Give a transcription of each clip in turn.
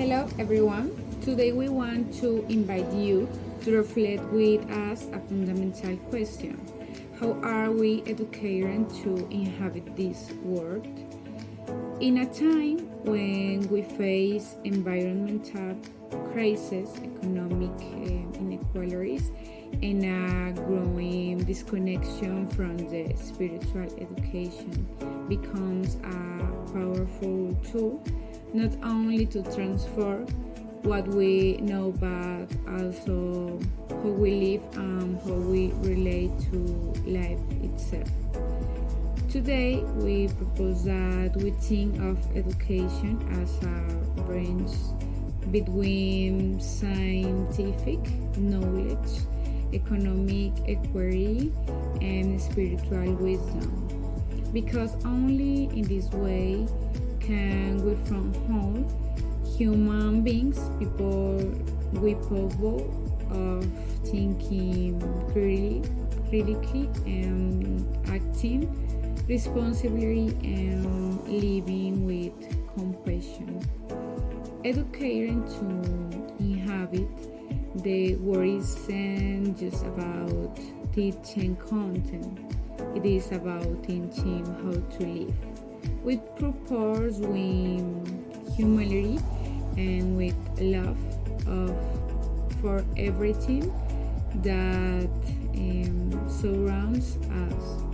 Hello everyone. Today we want to invite you to reflect with us a fundamental question. How are we educated to inhabit this world? In a time when we face environmental crisis, economic inequalities, and a growing disconnection from the spiritual education becomes a powerful tool not only to transform what we know but also how we live and how we relate to life itself. Today, we propose that we think of education as a bridge between scientific knowledge, economic equity, and spiritual wisdom. Because only in this way can we from whole human beings, people capable of thinking critically and acting responsibly and living with compassion. Educating to inhabit the world isn't just about teaching content, it is about teaching how to live with purpose, with humility, and with love for everything that surrounds us.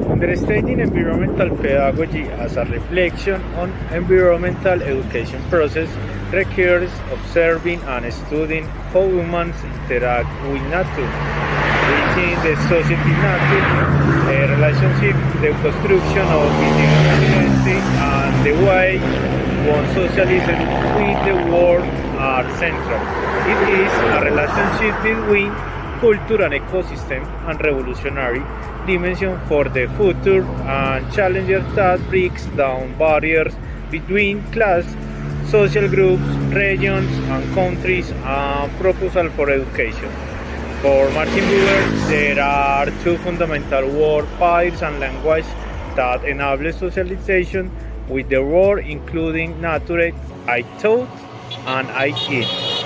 Understanding environmental pedagogy as a reflection on environmental education process requires observing and studying how humans interact with nature, within the society nature, the relationship, the construction of identity, and the way one socialism with the world are central. It is a relationship between culture and ecosystem and revolutionary dimension for the future and challenger that breaks down barriers between class, social groups, regions and countries and proposal for education. For Martin Buber, there are two fundamental word pairs and language that enable socialization with the world, including nature, I thought, and I eat.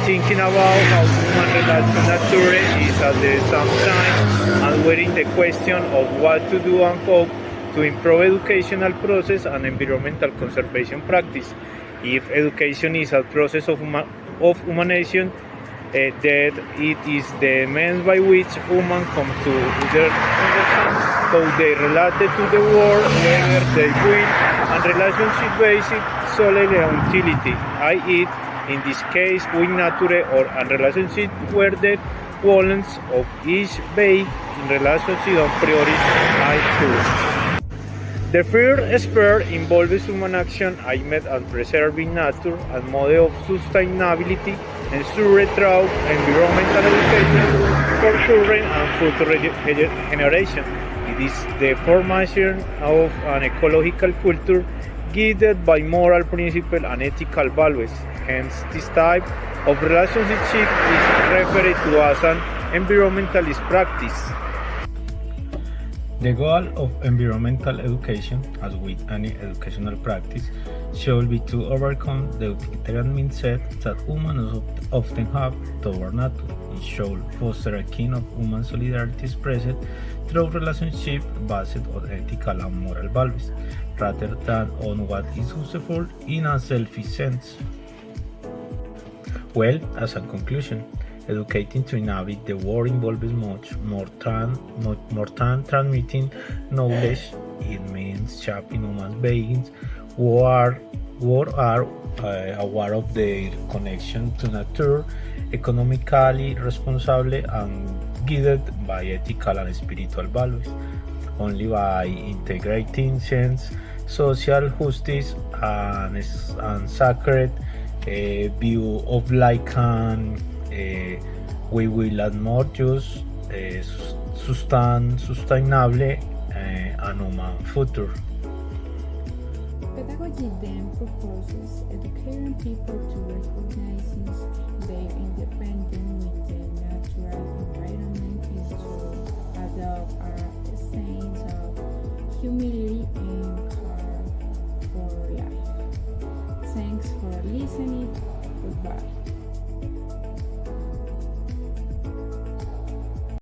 Thinking about how human relate to nature is at the same time answering the question of what to do and how to improve educational process and environmental conservation practice. If education is a process of humanization, that it is the means by which humans come to understand how they relate to the world, whether they win, and relationship based solely on utility, i.e., in this case with nature or a relationship where the balance of each based in relationship on priority I two. The first sphere involves human action aimed at preserving nature and model of sustainability ensured through environmental education for current and future generations. It is the formation of an ecological culture guided by moral principles and ethical values. Hence, this type of relationship is referred to as an environmentalist practice. The goal of environmental education, as with any educational practice, should be to overcome the utilitarian mindset that humans often have toward nature. It should foster a kind of human solidarity expressed through relationships based on ethical and moral values, rather than on what is useful in a selfish sense. Well, as a conclusion, educating to inhabit the world involves much more than transmitting knowledge. It means shaping human beings who are aware of their connection to nature, economically responsible, and guided by ethical and spiritual values. Only by integrating sense, social justice, and sacred view of life can we will add more just sustainable and human future. Pedagogy then proposes educating people to recognize their independence within and care for life. Thanks for listening. Goodbye.